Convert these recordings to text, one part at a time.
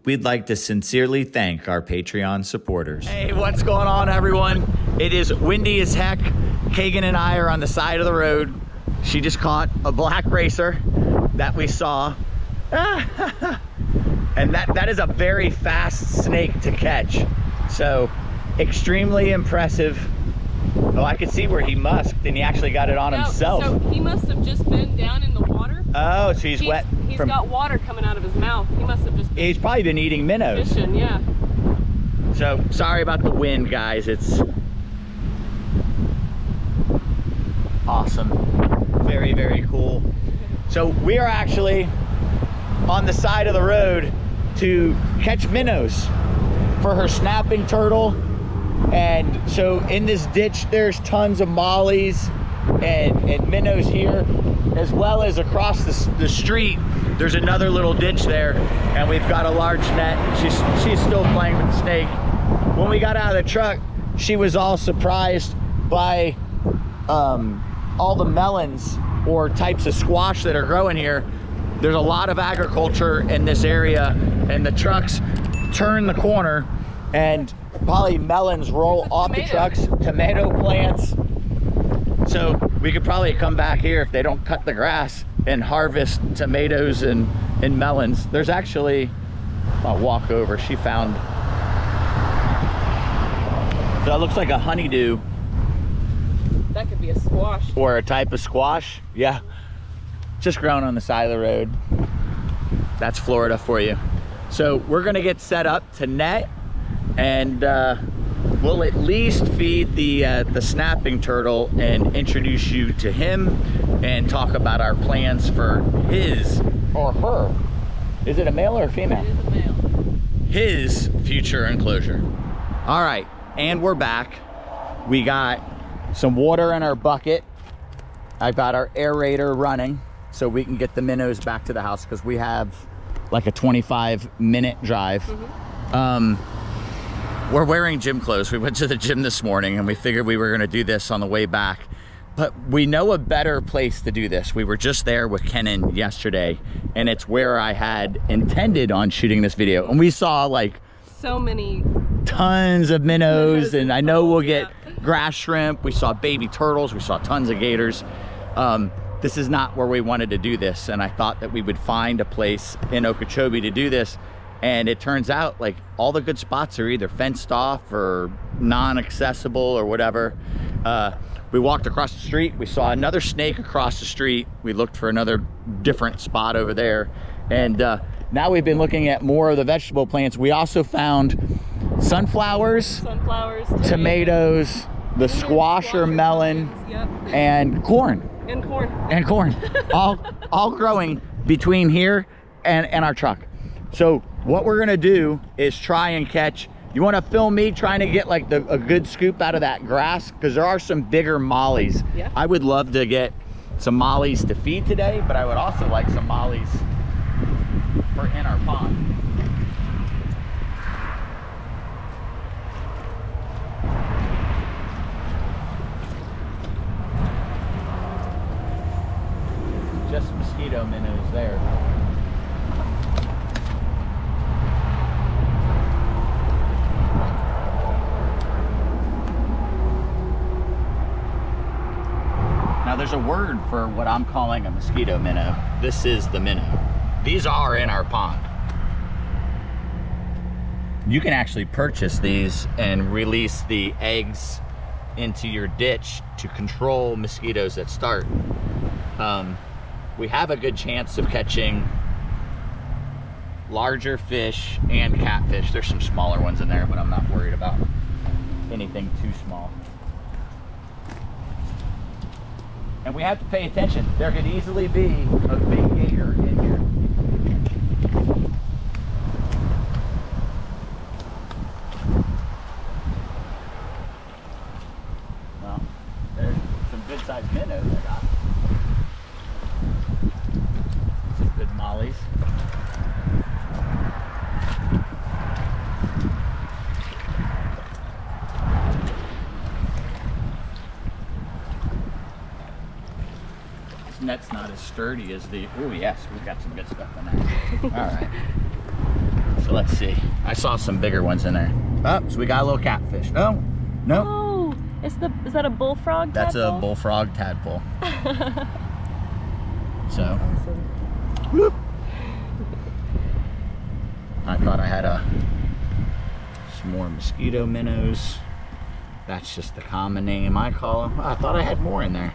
we'd like to sincerely thank our Patreon supporters. Hey, what's going on, everyone? It is windy as heck. Kagan and I are on the side of the road. She just caught a black racer that we saw. And that is a very fast snake to catch. So extremely impressive. Oh, I could see where he musked and he actually got it on himself. So he must have just been down in the water. Oh, so he's wet. He's got water coming out of his mouth. He must have just been He's probably been eating minnows. fishing, yeah. So sorry about the wind, guys. It's awesome. Very, very cool. So we are actually on the side of the road to catch minnows for her snapping turtle. And so in this ditch, there's tons of mollies and minnows here, as well as across the street. There's another little ditch there, and we've got a large net. She's still playing with the snake. When we got out of the truck, she was all surprised by all the melons or types of squash that are growing here. There's a lot of agriculture in this area, and the trucks turn the corner and probably melons roll off the trucks, tomato plants. So we could probably come back here if they don't cut the grass and harvest tomatoes and melons. There's actually, I'll walk over, she found, that looks like a honeydew. That could be a squash. Or a type of squash, yeah. Just growing on the side of the road. That's Florida for you. So we're gonna get set up to net, and we'll at least feed the snapping turtle and introduce you to him and talk about our plans for his or her. Is it a male or a female? It is a male. His future enclosure. All right, and we're back. We got some water in our bucket. I've got our aerator running so we can get the minnows back to the house, because we have like a 25-minute drive. We're wearing gym clothes. We went to the gym this morning and we figured we were gonna do this on the way back, but we know a better place to do this. We were just there with Kenan yesterday, and it's where I had intended on shooting this video. And we saw like so many tons of minnows, and I know we'll get grass shrimp. We saw baby turtles. We saw tons of gators. This is not where we wanted to do this, and I thought that we would find a place in Okeechobee to do this. And it turns out like all the good spots are either fenced off or non-accessible or whatever. We walked across the street. We saw another snake across the street. We looked for another different spot over there. And now we've been looking at more of the vegetable plants. We also found sunflowers, tomatoes, the squash or melon, yep, and corn. And corn. all growing between here and our truck. So what we're gonna do is try and catch, you wanna film me trying to get like a good scoop out of that grass? Because there are some bigger mollies. Yeah. I would love to get some mollies to feed today, but I would also like some mollies for in our pond. Just mosquito minnows there. Now there's a word for what I'm calling a mosquito minnow. This is the minnow. These are in our pond. You can actually purchase these and release the eggs into your ditch to control mosquitoes that start. We have a good chance of catching larger fish and catfish. There's some smaller ones in there, but I'm not worried about anything too small. And we have to pay attention. There could easily be a big gator in here. Well, there's some good sized minnows I got. Some good mollies. Net's not as sturdy as the, oh yes, we've got some good stuff in there. All right. So let's see. I saw some bigger ones in there. Oh, so we got a little catfish. Oh, no. Oh, is that a bullfrog That's tadpole? a bullfrog tadpole. So, Awesome. whoop. I thought I had some more mosquito minnows. That's just the common name I call them. I thought I had more in there.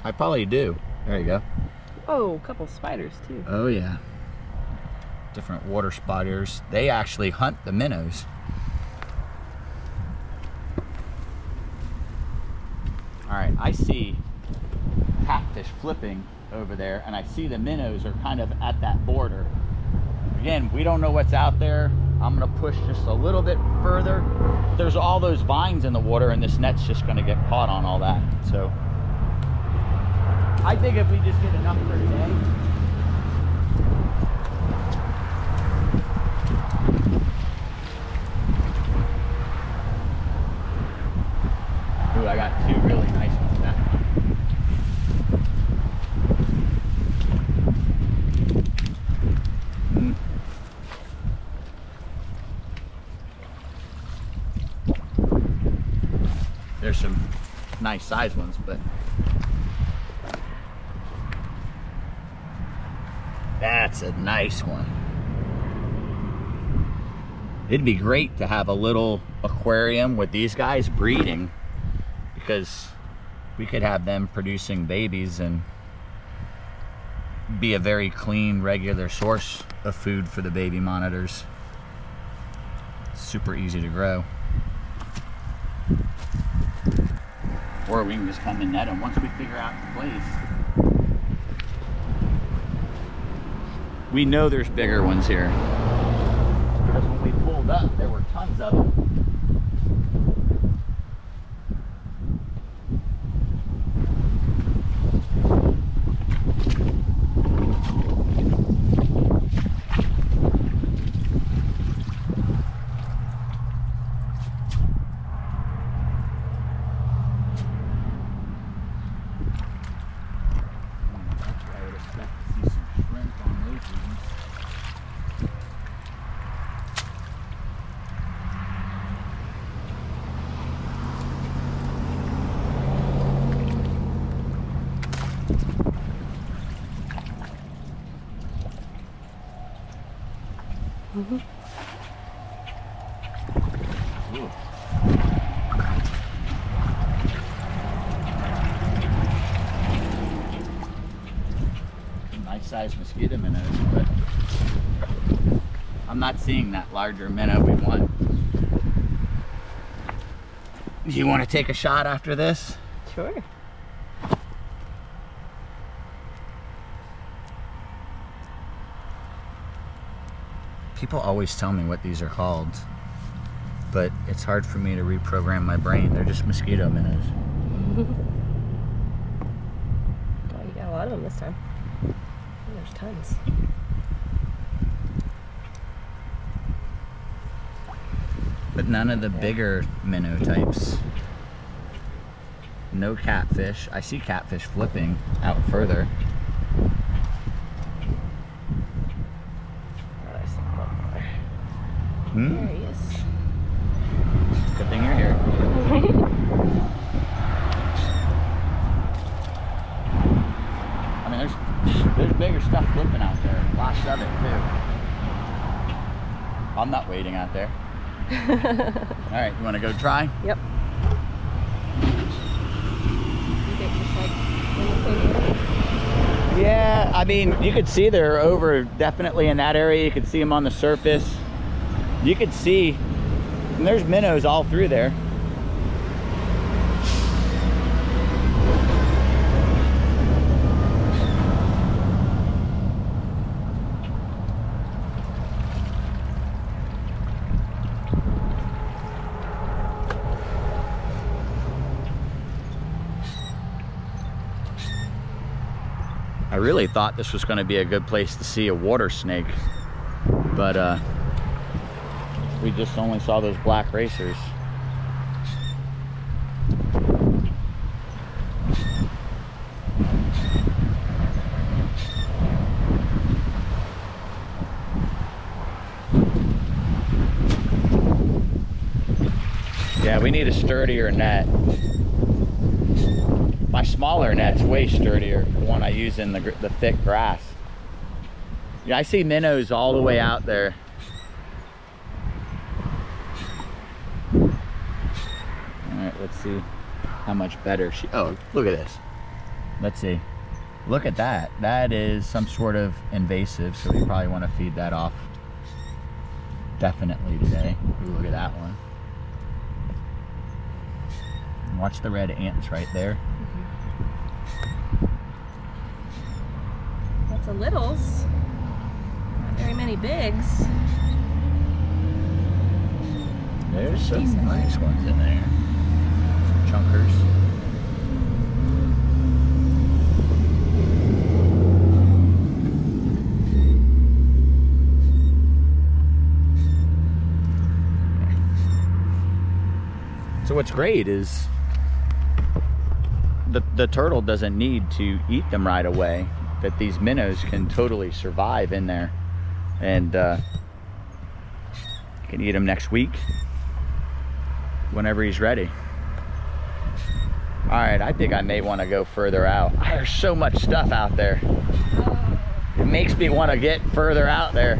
I probably do. There you go. Oh, a couple spiders too. Oh yeah. Different water spiders. They actually hunt the minnows. All right, I see catfish flipping over there, and I see the minnows are kind of at that border. Again, we don't know what's out there. I'm gonna push just a little bit further. There's all those vines in the water, and this net's just gonna get caught on all that. So I think if we just get enough for today. Ooh, I got two really nice ones now. There's some nice size ones, but that's a nice one. It'd be great to have a little aquarium with these guys breeding, because we could have them producing babies and be a very clean, regular source of food for the baby monitors. Super easy to grow. Or we can just come and net them once we figure out the place. We know there's bigger ones here, because when we pulled up, there were tons of them. Ooh. Nice sized mosquito minnows, but I'm not seeing that larger minnow we want. Do you want to take a shot after this? Sure. People always tell me what these are called, but it's hard for me to reprogram my brain. They're just mosquito minnows. Oh, you got a lot of them this time. There's tons. But none of the bigger minnow types. No catfish. I see catfish flipping out further. There he is. Good thing you're here. I mean, there's bigger stuff flipping out there. Lots of it too. I'm not waiting out there. All right, you want to go try? Yep. You think just like in the same area? Yeah, I mean, you could see they're over definitely in that area. You could see them on the surface. You could see, and there's minnows all through there. I really thought this was going to be a good place to see a water snake, but we just only saw those black racers. Yeah, we need a sturdier net. My smaller net's way sturdier, the one I use in the thick grass. Yeah, I see minnows all the way out there. All right, let's see how much better she, oh, look at this. Let's see. Look at that. That is some sort of invasive, so we probably want to feed that off definitely today. Ooh, look at that one. Watch the red ants right there. Lots of littles. Not very many bigs. There's some nice ones in there. Some chunkers. So what's great is the turtle doesn't need to eat them right away, that these minnows can totally survive in there, and can eat him next week whenever he's ready. All right, I think I may want to go further out. There's so much stuff out there. It makes me want to get further out there.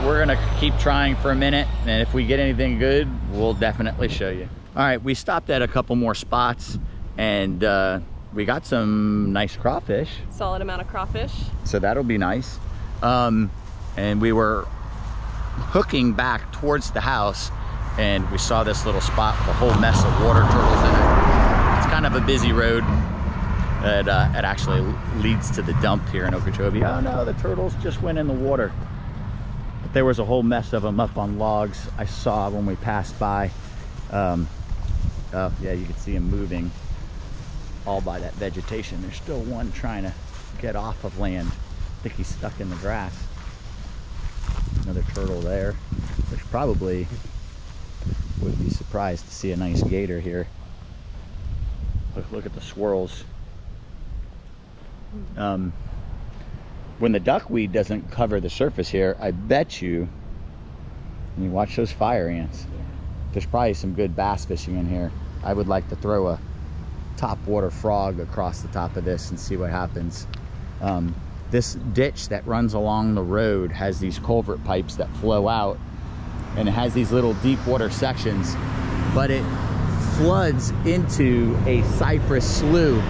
We're gonna keep trying for a minute, and if we get anything good, we'll definitely show you. All right, we stopped at a couple more spots, and we got some nice crawfish. Solid amount of crawfish. So that'll be nice. And we were hooking back towards the house, and we saw this little spot with a whole mess of water turtles in it. It's kind of a busy road. It actually leads to the dump here in Okeechobee. Oh no, the turtles just went in the water. There was a whole mess of them up on logs I saw when we passed by. Oh yeah, you can see them moving all by that vegetation. There's still one trying to get off of land. I think he's stuck in the grass. Another turtle there, which probably would be surprised to see a nice gator here. Look at the swirls. When the duckweed doesn't cover the surface here, I bet you watch those fire ants. There's probably some good bass fishing in here. I would like to throw a topwater frog across the top of this and see what happens. This ditch that runs along the road has these culvert pipes that flow out, and it has these little deep water sections, but it floods into a cypress slough.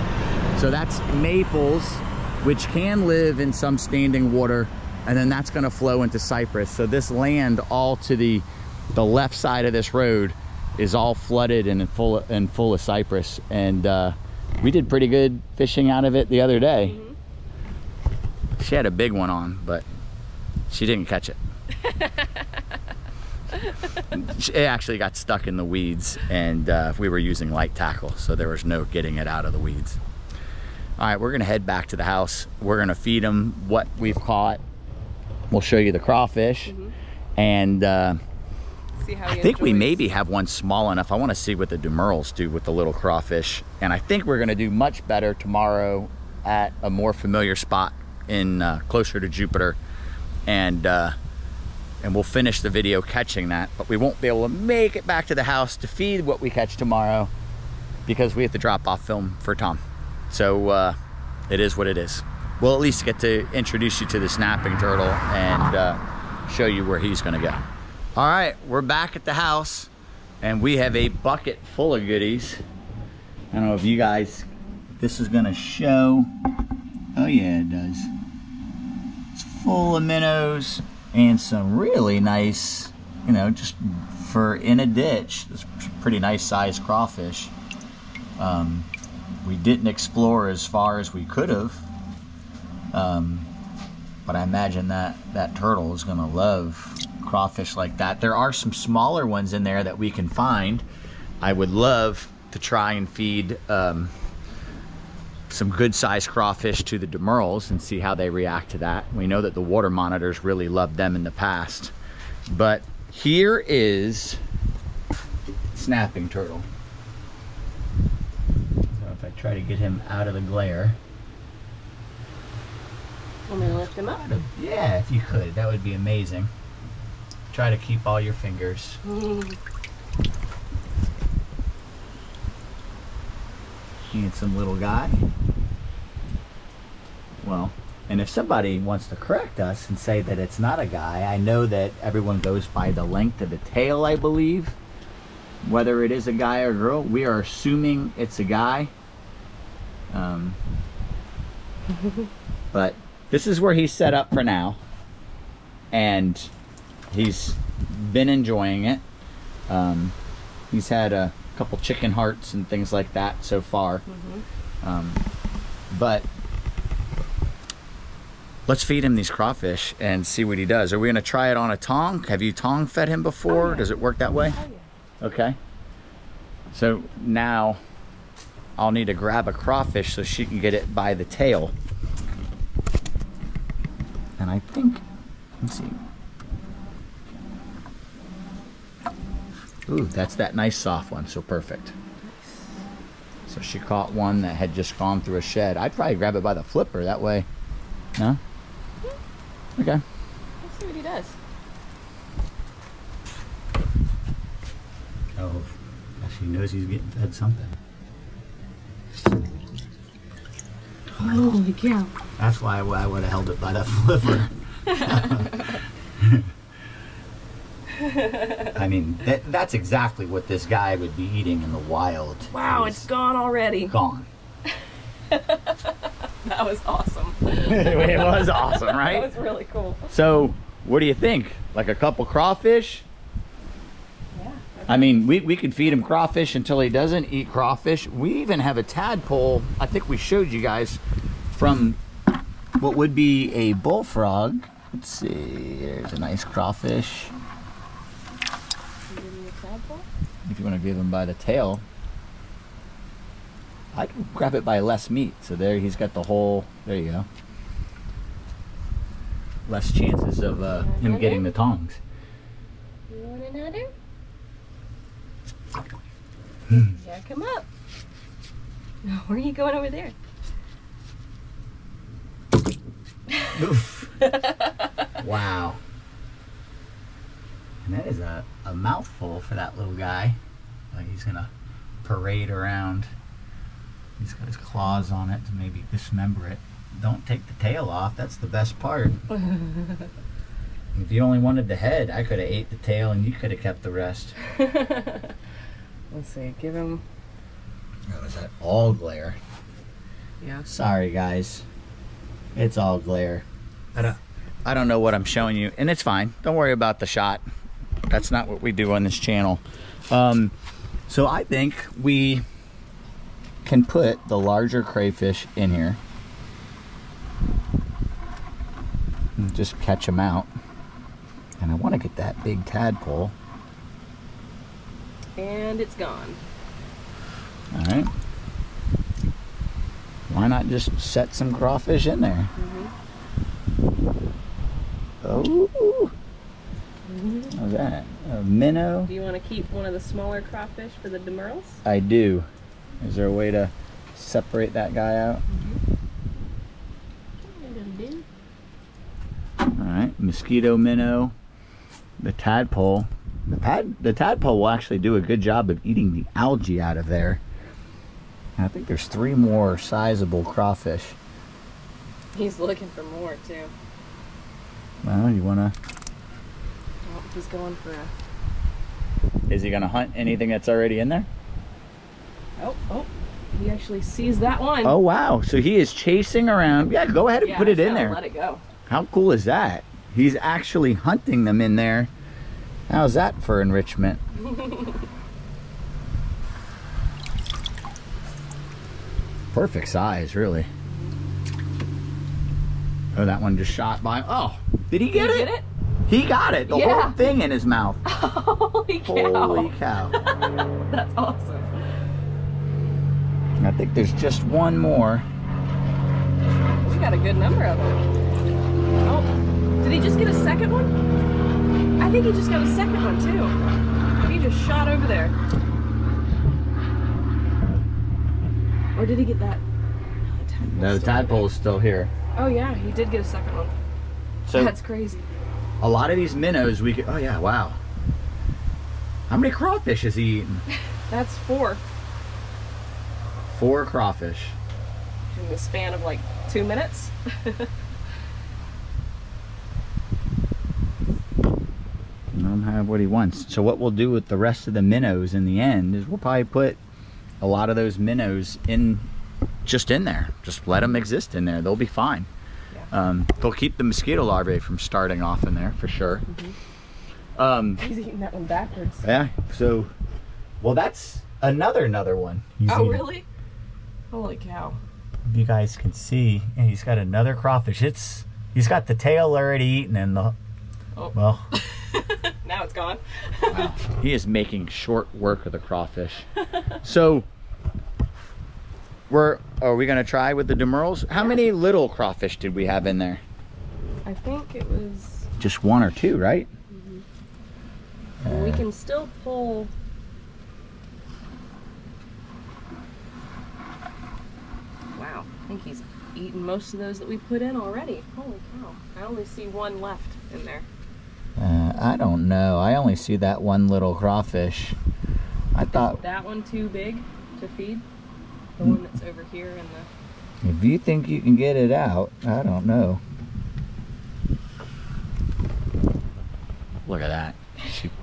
So that's maples, which can live in some standing water, and then that's gonna flow into cypress. So this land all to the left side of this road is all flooded and full of cypress. And we did pretty good fishing out of it the other day. She had a big one on, but she didn't catch it. It actually got stuck in the weeds, and we were using light tackle, so there was no getting it out of the weeds. All right, we're gonna head back to the house. We're gonna feed them what we've caught. We'll show you the crawfish, and See how I think we maybe have one small enough. I wanna see what the demurrals do with the little crawfish, and I think we're gonna do much better tomorrow at a more familiar spot in closer to Jupiter, and we'll finish the video catching that, but we won't be able to make it back to the house to feed what we catch tomorrow because we have to drop off film for Tom. So it is what it is. We'll at least get to introduce you to the snapping turtle and show you where he's gonna go. All right, we're back at the house, and we have a bucket full of goodies. I don't know if you guys, this is gonna show. Oh yeah, it does. It's full of minnows and some really nice, you know, just for in a ditch, it's pretty nice sized crawfish. We didn't explore as far as we could have, but I imagine that turtle is gonna love crawfish like that. There are some smaller ones in there that we can find. I would love to try and feed some good sized crawfish to the demurrals and see how they react to that. We know that the water monitors really loved them in the past. But here is snapping turtle. try to get him out of the glare. Want me to lift him up? Yeah, if you could, that would be amazing. Try to keep all your fingers. Handsome little guy. Well, and if somebody wants to correct us and say that it's not a guy, I know that everyone goes by the length of the tail, I believe. Whether it is a guy or girl, we are assuming it's a guy. But this is where he's set up for now. And he's been enjoying it. He's had a couple chicken hearts and things like that so far. But let's feed him these crawfish and see what he does. Are we going to try it on a tong? Have you tong fed him before? Oh, yeah. Does it work that way? Oh, yeah. Okay. So now I'll need to grab a crawfish so she can get it by the tail. And I think, let's see. Ooh, that's that nice soft one, so perfect. So she caught one that had just gone through a shed. I'd probably grab it by the flipper, that way. No? Okay. Let's see what he does. Oh, she knows he's getting fed something. Holy cow. That's why I would have held it by the flipper. I mean, that's exactly what this guy would be eating in the wild. Wow, it's gone already. Gone. That was awesome. It was awesome, right? That was really cool. So, what do you think? Like a couple crawfish? Yeah. I mean, we could feed him crawfish until he doesn't eat crawfish. We even have a tadpole, I think we showed you guys, from what would be a bullfrog. Let's see, there's a nice crawfish. If you want to give him by the tail, I'd grab it by less meat. So there he's got the whole, there you go. Less chances of him getting the tongs. You want another? Yeah, come up. Where are you going over there? Oof. Wow. And that is a mouthful for that little guy. Like he's gonna parade around. He's got his claws on it to maybe dismember it. Don't take the tail off, that's the best part. If you only wanted the head, I could have ate the tail and you could have kept the rest. Let's see, give him... Oh, is that all glare? Yeah. Sorry guys, it's all glare. I don't know what I'm showing you, and it's fine. Don't worry about the shot. That's not what we do on this channel. So I think we can put the larger crayfish in here and just catch them out. And I want to get that big tadpole. And it's gone. All right. Why not just set some crawfish in there? Oh, how's that? A minnow? Do you want to keep one of the smaller crawfish for the demurrals? I do. Is there a way to separate that guy out? Alright, mosquito minnow, the tadpole. The tadpole will actually do a good job of eating the algae out of there. And I think there's 3 more sizable crawfish. He's looking for more too. Well, you wanna... Oh, he's going for a... Is he gonna hunt anything that's already in there? Oh, he actually sees that one. Oh wow, so he is chasing around. Yeah, go ahead and put it in there. Let it go. How cool is that? He's actually hunting them in there. How's that for enrichment? Perfect size, really. Oh, that one just shot by. Oh, did he get it? He got it. The whole thing in his mouth. Holy cow. Holy cow. That's awesome. I think there's just one more. We got a good number of them. Oh, did he just get a second one? I think he just got a second one too. He just shot over there. Or did he get that? No, the tadpole's still here. Oh yeah, he did get a second one. So that's crazy. a lot of these minnows we could, oh yeah, wow. How many crawfish has he eaten? That's 4. 4 crawfish. In the span of like 2 minutes. Let him have what he wants. So what we'll do with the rest of the minnows in the end is we'll probably put a lot of those minnows in, just in there. Just let them exist in there. They'll be fine. Yeah. They'll keep the mosquito larvae from starting off in there for sure. He's eating that one backwards. Yeah. So, well, that's another one. He's oh, eating. Really? Holy cow. You guys can see, and he's got another crawfish. He's got the tail already eaten and the, well. Now it's gone. Wow. He is making short work of the crawfish. So, are we gonna try with the demurrals? How many little crawfish did we have in there? I think it was just 1 or 2, right? Well, we can still pull. Wow, I think he's eaten most of those that we put in already. Holy cow. I only see 1 left in there. I don't know. I only see that 1 little crawfish. I thought... Is that one too big to feed? The one that's over here in the... If you think you can get it out, I don't know. Look at that.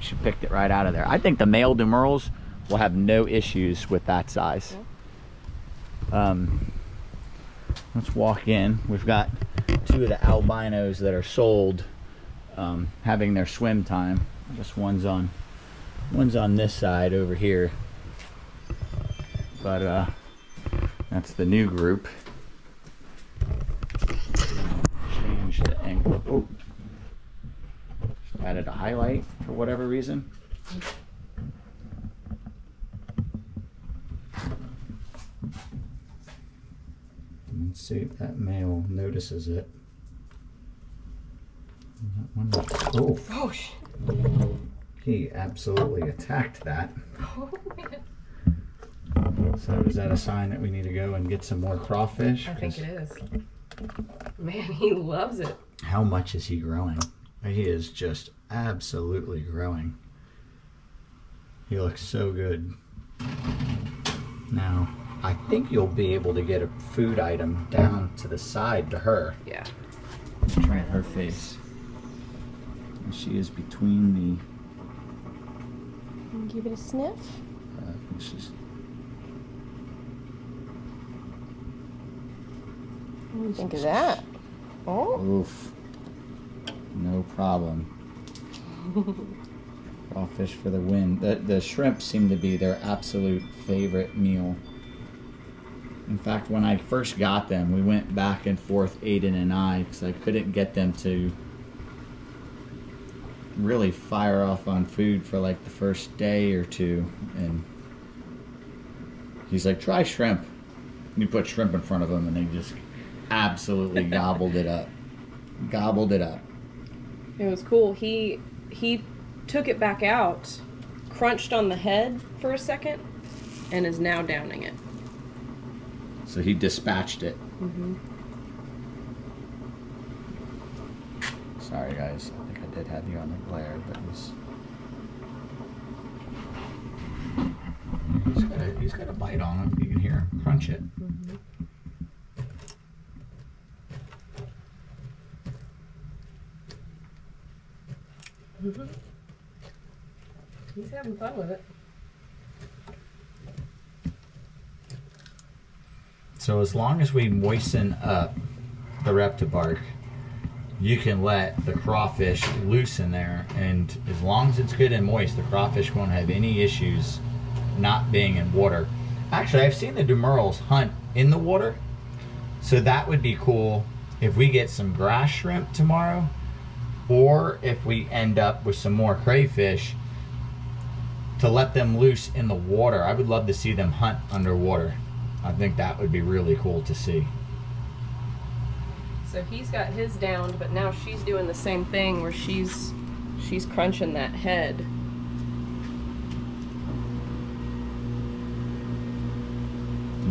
She picked it right out of there. I think the male demurrals will have no issues with that size. Yeah. Let's walk in. We've got 2 of the albinos that are sold, having their swim time. I guess one's on this side over here. But that's the new group. Change the angle. Oh. Added a highlight for whatever reason. Let's see if that male notices it. Oh, oh shit. He absolutely attacked that. Oh, man. So is that a sign that we need to go and get some more crawfish? I think it is. Man, he loves it. How much is he growing? He is just absolutely growing. He looks so good. Now, I think you'll be able to get a food item down to the side to her. Yeah. Try her face. And she is between the... Give it a sniff. She's... What do you think of that? Oh. Oof. No problem. Crawfish for the win. The shrimp seem to be their absolute favorite meal. In fact, when I first got them, we went back and forth, Aiden and I, because I couldn't get them to really fire off on food for like the first day or 2. And he's like, try shrimp. And you put shrimp in front of them and they just absolutely gobbled it up. Gobbled it up. It was cool. He took it back out, crunched on the head for a second, and is now downing it. So he dispatched it. Mm-hmm. Sorry guys, I think I did have you on the glare, but he's got a bite on him. You can hear him crunch it. Mm-hmm. Mm-hmm. He's having fun with it. So as long as we moisten up the Reptibark, you can let the crawfish loose in there, and as long as it's good and moist, the crawfish won't have any issues not being in water. Actually, I've seen the demurrals hunt in the water, so that would be cool if we get some grass shrimp tomorrow, or if we end up with some more crayfish, to let them loose in the water. I would love to see them hunt underwater. I think that would be really cool to see. So he's got his downed, but now she's doing the same thing where she's crunching that head.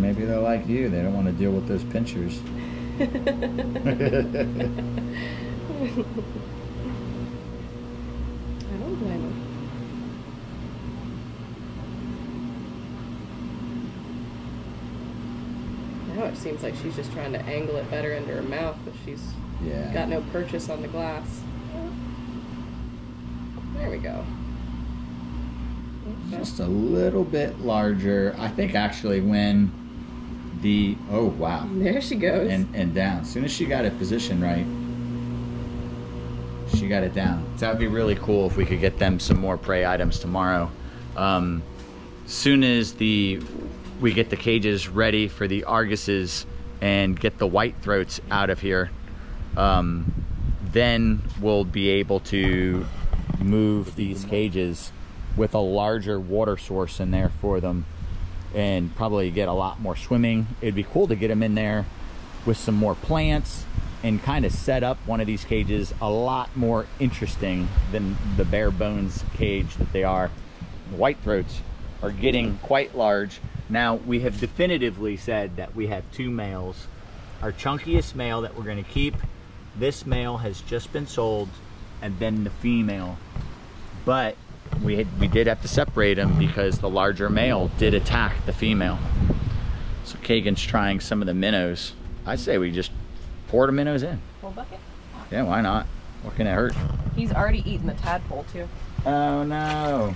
Maybe they're like you. They don't want to deal with those pinchers. I don't blame him. Now it seems like she's just trying to angle it better into her mouth, but she's got no purchase on the glass. There we go. Just a little bit larger. I think actually when the, oh wow. There she goes. And down. As soon as she got it positioned right, she got it down. So that would be really cool if we could get them some more prey items tomorrow. Soon as we get the cages ready for the Arguses and get the white throats out of here, then we'll be able to move these cages with a larger water source in there for them and probably get a lot more swimming. It'd be cool to get them in there with some more plants and kind of set up one of these cages a lot more interesting than the bare bones cage that they are. The white throats are getting quite large. Now we have definitively said that we have 2 males. Our chunkiest male that we're going to keep, this male has just been sold, and then the female. But we did have to separate them because the larger male did attack the female. So Kagan's trying some of the minnows. I say we just pour the minnows in. Whole bucket? Yeah, why not? What can it hurt? He's already eaten the tadpole too. Oh no.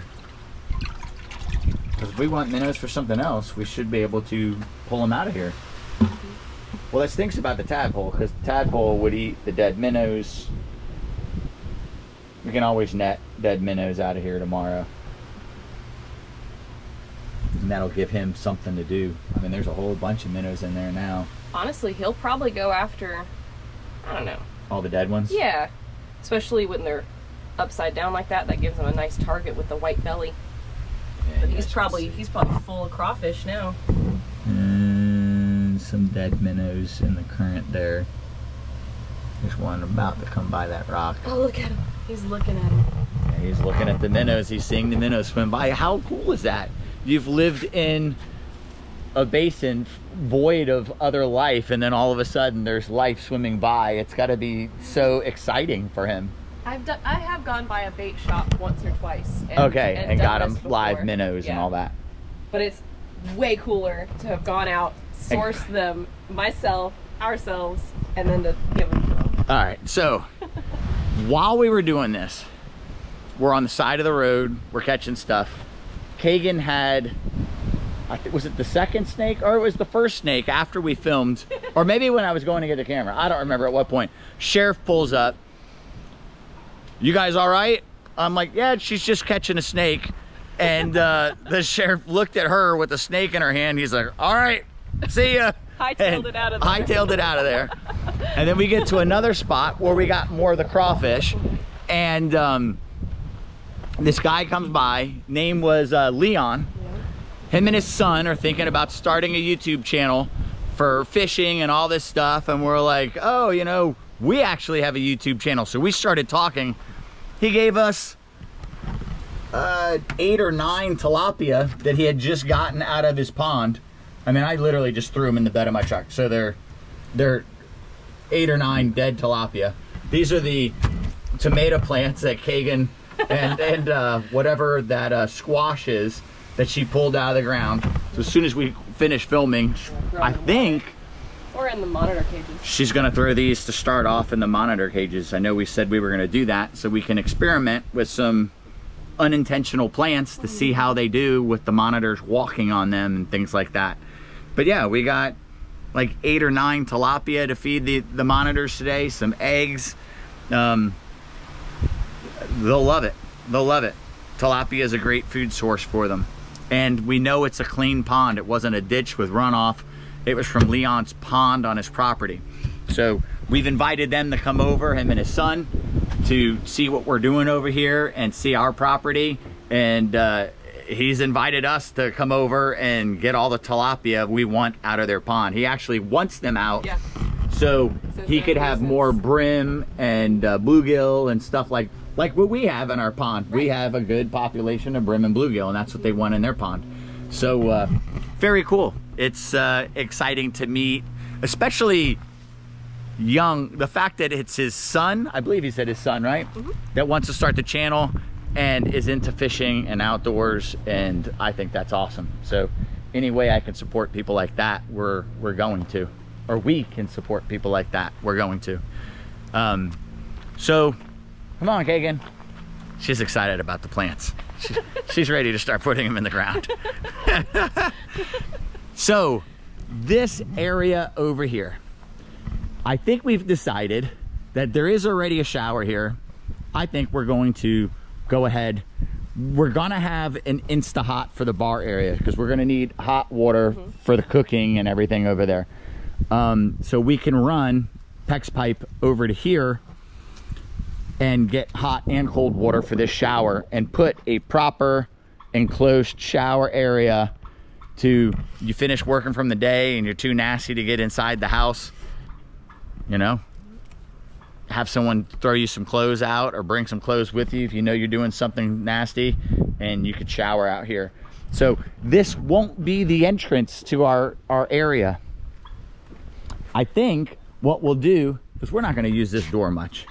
Because if we want minnows for something else, we should be able to pull them out of here. Well, that stinks about the tadpole, because the tadpole would eat the dead minnows. We can always net dead minnows out of here tomorrow. And that'll give him something to do. I mean, there's a whole bunch of minnows in there now. Honestly, he'll probably go after, I don't know. All the dead ones? Yeah. Especially when they're upside down like that. That gives him a nice target with the white belly. Yeah, but he's probably full of crawfish now. And some dead minnows in the current there. There's one about to come by that rock. Oh, look at him. He's looking at him. Yeah, he's looking at the minnows. He's seeing the minnows swim by. How cool is that? You've lived in a basin void of other life, and then all of a sudden there's life swimming by. It's got to be so exciting for him. I have gone by a bait shop once or twice. And got them live minnows and all that. But it's way cooler to have gone out, sourced them myself, ourselves, and then to give them to them. All right, so while we were doing this, we're on the side of the road, we're catching stuff. Kagan had, was it the second snake, or it was the first snake after we filmed, or maybe when I was going to get the camera, I don't remember at what point. Sheriff pulls up. You guys all right? I'm like, yeah, she's just catching a snake. And the sheriff looked at her with a snake in her hand. He's like, all right, see ya. Hightailed it out of there. Hightailed it out of there. And then we get to another spot where we got more of the crawfish. And this guy comes by. Name was Leon. Yeah. Him and his son are thinking about starting a YouTube channel for fishing and all this stuff. And we're like, oh, you know, we actually have a YouTube channel. So we started talking. He gave us 8 or 9 tilapia that he had just gotten out of his pond. I mean, I literally just threw them in the bed of my truck. So they're 8 or 9 dead tilapia. These are the tomato plants that Kagan and whatever that squash is that she pulled out of the ground. So as soon as we finish filming, I think, or in the monitor cages, she's gonna throw these to start off in the monitor cages. I know we said we were gonna do that so we can experiment with some unintentional plants to see how they do with the monitors walking on them and things like that. But yeah, we got like 8 or 9 tilapia to feed the monitors today, some eggs. They'll love it. They'll love it. Tilapia is a great food source for them. And we know it's a clean pond. It wasn't a ditch with runoff. It was from Leon's pond on his property. So we've invited them to come over, him and his son, to see what we're doing over here and see our property. And he's invited us to come over and get all the tilapia we want out of their pond. He actually wants them out, yeah, so he could have more brim and bluegill and stuff like what we have in our pond. Right. We have a good population of brim and bluegill, and that's what they want in their pond. So very cool. It's exciting to meet, especially young. The fact that it's his son, I believe he said his son, right? That wants to start the channel and is into fishing and outdoors, and I think that's awesome. So any way I can support people like that, we're going to, or we can support people like that, we're going to. So come on, Kagan. She's excited about the plants. She's ready to start putting them in the ground. So this area over here, I think we've decided that there is already a shower here. I think we're going to go ahead. We're gonna have an Insta-Hot for the bar area because we're gonna need hot water for the cooking and everything over there. So we can run PEX pipe over to here and get hot and cold water for this shower and put a proper enclosed shower area to, you finish working from the day and you're too nasty to get inside the house, you know, have someone throw you some clothes out or bring some clothes with you if you know you're doing something nasty, and you could shower out here. So this won't be the entrance to our area. I think what we'll do, because we're not going to use this door much,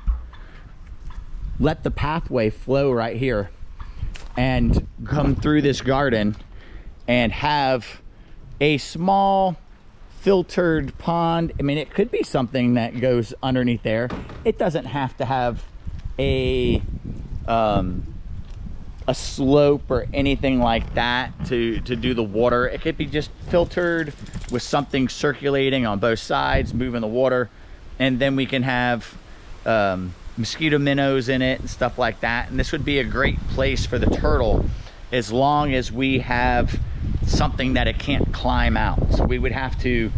let the pathway flow right here and come through this garden and have a small filtered pond. I mean, it could be something that goes underneath there. It doesn't have to have a slope or anything like that to do the water. It could be just filtered with something circulating on both sides, moving the water, and then we can have mosquito minnows in it and stuff like that. And this would be a great place for the turtle, as long as we have something that it can't climb out. So we would have to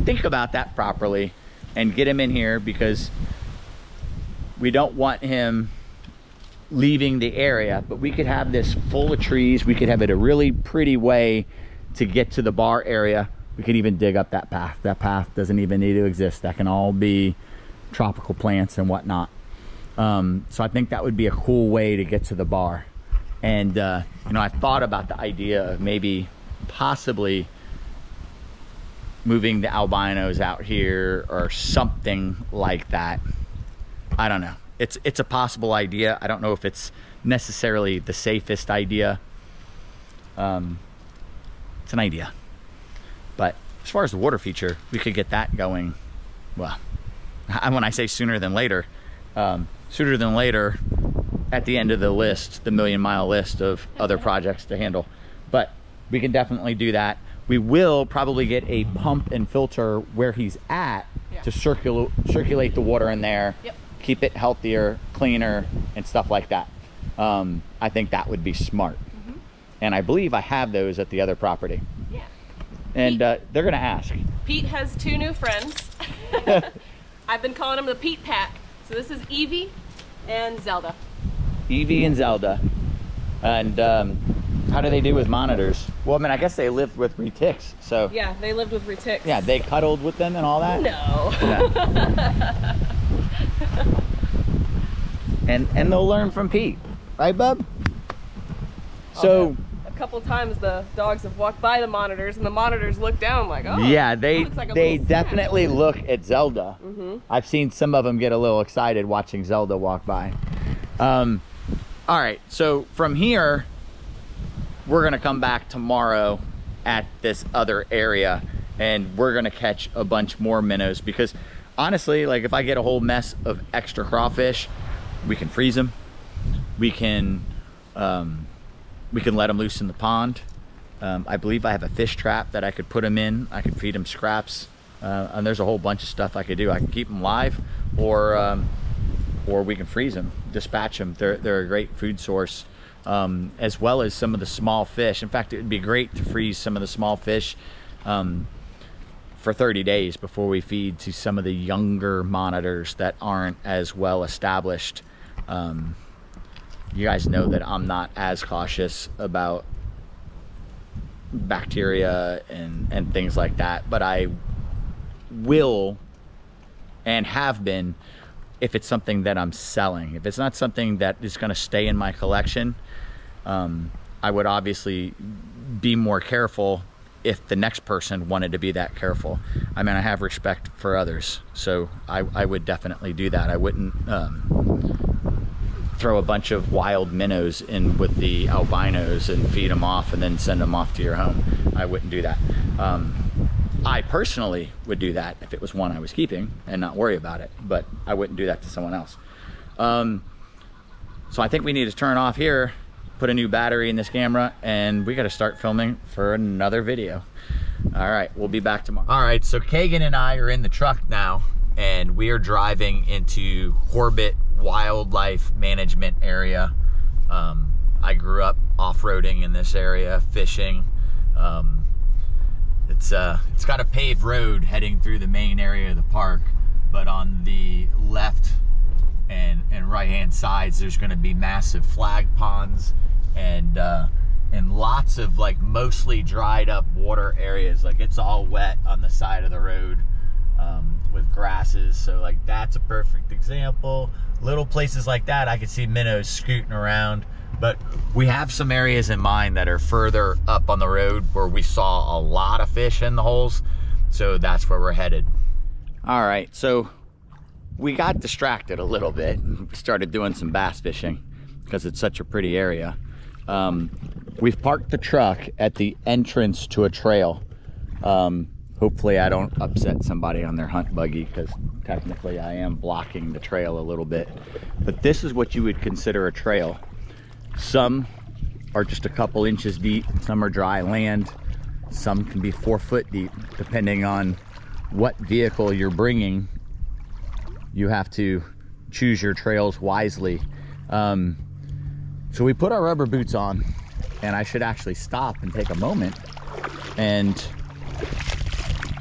think about that properly and get him in here, because we don't want him leaving the area. But we could have this full of trees. We could have it a really pretty way to get to the bar area. We could even dig up that path. That path doesn't even need to exist. That can all be tropical plants and whatnot. So I think that would be a cool way to get to the bar. And you know, I thought about the idea of maybe possibly moving the albinos out here or something like that. I don't know. It's a possible idea. I don't know if it's necessarily the safest idea. It's an idea. But as far as the water feature, we could get that going. Well, when I say sooner than later at the end of the list, the million-mile list of other projects to handle. But we can definitely do that. We will probably get a pump and filter where he's at, to circulate the water in there, keep it healthier, cleaner, and stuff like that. I think that would be smart. And I believe I have those at the other property. Yeah. And they're gonna ask. Pete has 2 new friends. I've been calling them the Pete Pack. So this is Evie and Zelda. Evie and Zelda. And how do they do with monitors? Well, I mean, I guess they lived with retics, so. Yeah, they lived with retics. Yeah, they cuddled with them and all that? No. Yeah. and they'll learn from Pete. Right, bub? So. A couple times the dogs have walked by the monitors and the monitors look down like, oh. Yeah, they definitely look at Zelda. I've seen some of them get a little excited watching Zelda walk by. All right, so from here, we're gonna come back tomorrow at this other area, and we're gonna catch a bunch more minnows, because honestly, like, if I get a whole mess of extra crawfish, we can freeze them. We can let them loose in the pond. I believe I have a fish trap that I could put them in. I could feed them scraps, and there's a whole bunch of stuff I could do. I can keep them live, or we can freeze them, dispatch them. They're a great food source, as well as some of the small fish. In fact, it would be great to freeze some of the small fish for 30 days before we feed to some of the younger monitors that aren't as well established. You guys know that I'm not as cautious about bacteria and things like that, but I will and have been if it's something that I'm selling. If it's not something that is going to stay in my collection, I would obviously be more careful if the next person wanted to be that careful. I mean, I have respect for others, so I would definitely do that. I wouldn't throw a bunch of wild minnows in with the albinos and feed them off and then send them off to your home. I wouldn't do that. I personally would do that if it was one I was keeping and not worry about it, but I wouldn't do that to someone else. So I think we need to turn off here, put a new battery in this camera, and we got to start filming for another video. All right, we'll be back tomorrow. All right, so Kagan and I are in the truck now, and we are driving into Horbit Wildlife Management Area. I grew up off-roading in this area, fishing. It's got a paved road heading through the main area of the park, but on the left and right-hand sides, there's going to be massive flag ponds and lots of like mostly dried up water areas. Like it's all wet on the side of the road with grasses. So like that's a perfect example. Little places like that, I could see minnows scooting around. But we have some areas in mind that are further up on the road where we saw a lot of fish in the holes. So that's where we're headed. All right, so we got distracted a little bit. We started doing some bass fishing because it's such a pretty area. We've parked the truck at the entrance to a trail. Hopefully I don't upset somebody on their hunt buggy, because technically I am blocking the trail a little bit. But this is what you would consider a trail. Some are just a couple inches deep, some are dry land, some can be 4 foot deep. Depending on what vehicle you're bringing, you have to choose your trails wisely. So we put our rubber boots on, and I should actually stop and take a moment and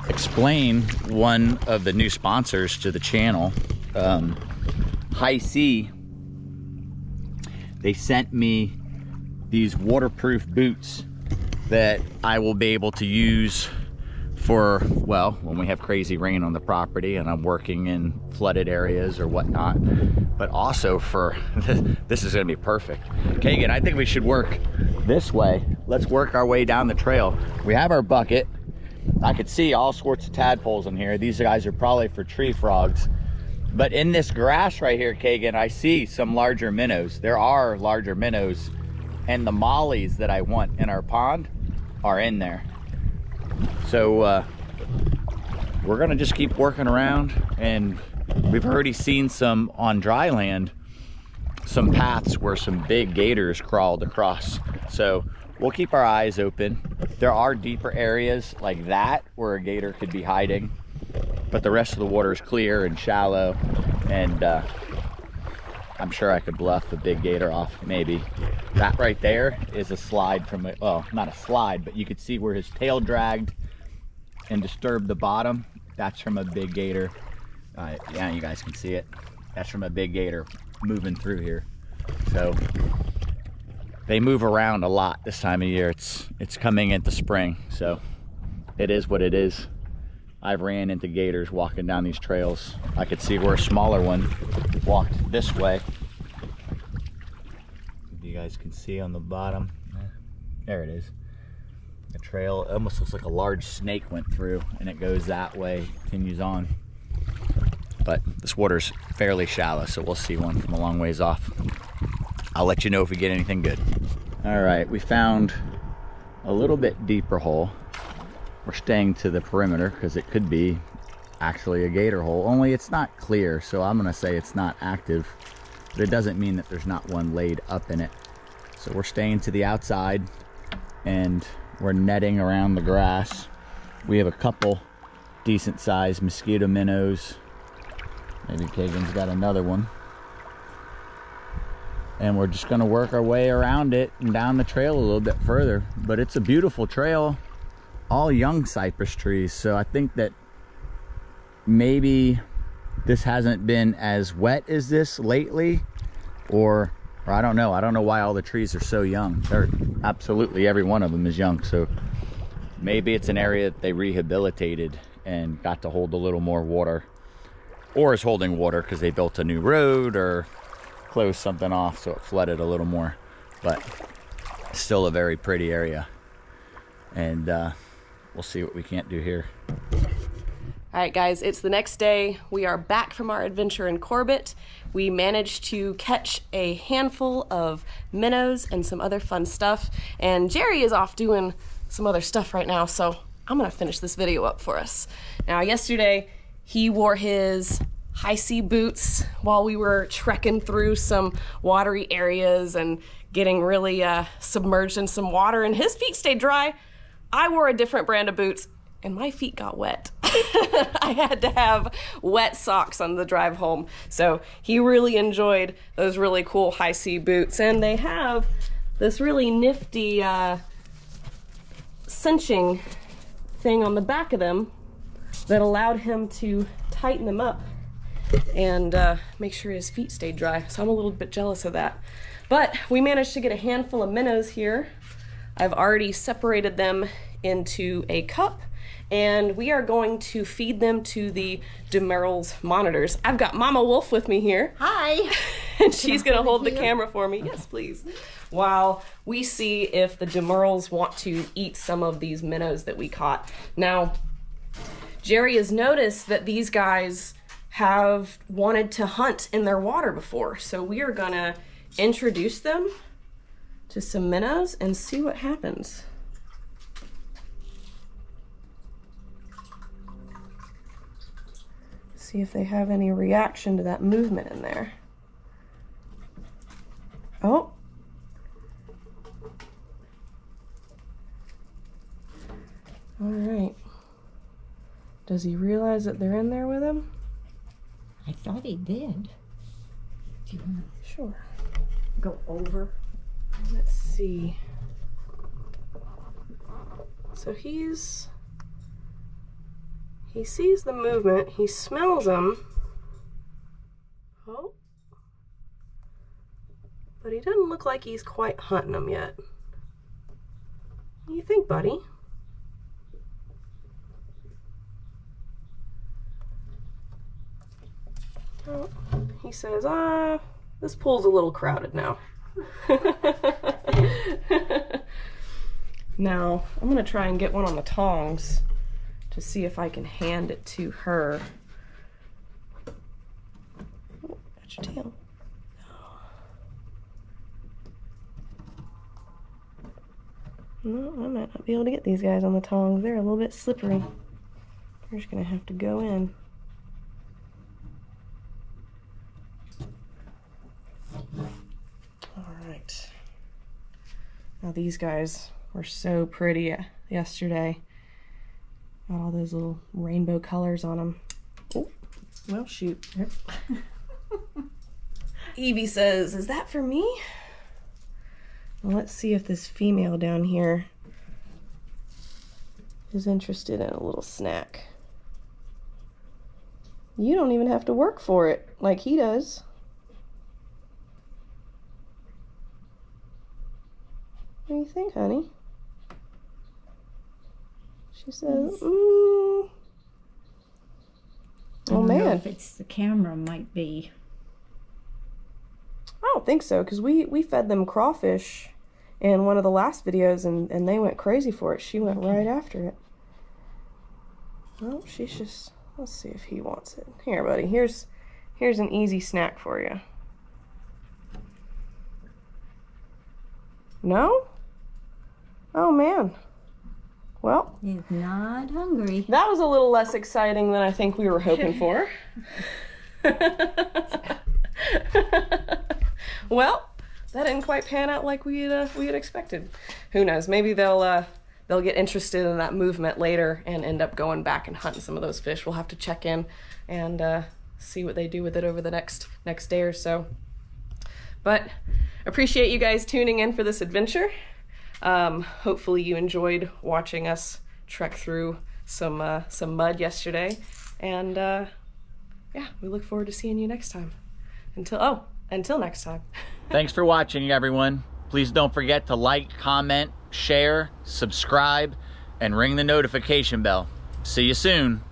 explain one of the new sponsors to the channel, High C. They sent me these waterproof boots that I will be able to use for, well, when we have crazy rain on the property and I'm working in flooded areas or whatnot, but also for, this is gonna be perfect. Kagan, I think we should work this way. Let's work our way down the trail. We have our bucket. I could see all sorts of tadpoles in here. These guys are probably for tree frogs. But in this grass right here, Kagan, I see some larger minnows. There are larger minnows, and the mollies that I want in our pond are in there. So we're gonna just keep working around, and we've already seen some on dry land, some paths where some big gators crawled across. So we'll keep our eyes open. There are deeper areas like that where a gator could be hiding, but the rest of the water is clear and shallow, and I'm sure I could bluff a big gator off, maybe. That right there is a slide from a, well, not a slide, but you could see where his tail dragged and disturbed the bottom. That's from a big gator. Yeah, you guys can see it. That's from a big gator moving through here. So they move around a lot this time of year. It's coming into spring, so it is what it is. I've ran into gators walking down these trails. I could see where a smaller one walked this way. If you guys can see on the bottom, there it is. The trail, it almost looks like a large snake went through, and it goes that way, continues on. But this water's fairly shallow, so we'll see one from a long ways off. I'll let you know if we get anything good. All right, we found a little bit deeper hole. We're staying to the perimeter because it could be actually a gator hole, only it's not clear, so I'm gonna say it's not active, but it doesn't mean that there's not one laid up in it. So we're staying to the outside, and we're netting around the grass. We have a couple decent sized mosquito minnows. Maybe Kagan's got another one. And we're just gonna work our way around it and down the trail a little bit further. But it's a beautiful trail, all young cypress trees. So I think that maybe this hasn't been as wet as this lately, or I don't know. I don't know why all the trees are so young. They're absolutely, every one of them is young. So maybe it's an area that they rehabilitated and got to hold a little more water, or is holding water because they built a new road or closed something off so it flooded a little more. But still a very pretty area. And we'll see what we can't do here. All right, guys, it's the next day. We are back from our adventure in Corbett. We managed to catch a handful of minnows and some other fun stuff. And Jerry is off doing some other stuff right now, so I'm gonna finish this video up for us. Now, yesterday, he wore his high sea boots while we were trekking through some watery areas and getting really submerged in some water, and his feet stayed dry. I wore a different brand of boots, and my feet got wet. I had to have wet socks on the drive home. So he really enjoyed those really cool high sea boots. And they have this really nifty cinching thing on the back of them that allowed him to tighten them up and make sure his feet stayed dry. So I'm a little bit jealous of that. But we managed to get a handful of minnows here. I've already separated them into a cup, and we are going to feed them to the Demerals monitors. I've got Mama Wolf with me here. Hi. And she's gonna hold the camera for me. Yes, please. While we see if the Demerals want to eat some of these minnows that we caught. Now, Jerry has noticed that these guys have wanted to hunt in their water before. So we are gonna introduce them to some minnows and see what happens. See if they have any reaction to that movement in there. Oh. All right. Does he realize that they're in there with him? I thought he did. Do you want to Sure. go over? Let's see. So he sees the movement, he smells them. Oh. But he doesn't look like he's quite hunting them yet. What do you think, buddy? Oh, he says, this pool's a little crowded now. Now, I'm gonna try and get one on the tongs to see if I can hand it to her. Oh, got your tail. No, I might not be able to get these guys on the tongs. They're a little bit slippery. You're just gonna have to go in. All right. Now these guys were so pretty yesterday. Got all those little rainbow colors on them. Oh, well, shoot. Yep. Evie says, is that for me? Well, let's see if this female down here is interested in a little snack. You don't even have to work for it like he does. What do you think, honey? She says, oh man. If it's the camera, might be. I don't think so, because we fed them crawfish in one of the last videos and they went crazy for it. She went right after it. Well, she's just, let's see if he wants it. Here, buddy, here's an easy snack for you. No? Oh man. Well, He's not hungry. that was a little less exciting than I think we were hoping for. Well, that didn't quite pan out like we had expected. Who knows? Maybe they'll get interested in that movement later and end up going back and hunting some of those fish. We'll have to check in and see what they do with it over the next day or so. But appreciate you guys tuning in for this adventure. Hopefully you enjoyed watching us trek through some mud yesterday, and yeah, we look forward to seeing you next time. Until next time. Thanks for watching, everyone. Please don't forget to like, comment, share, subscribe, and ring the notification bell. See you soon.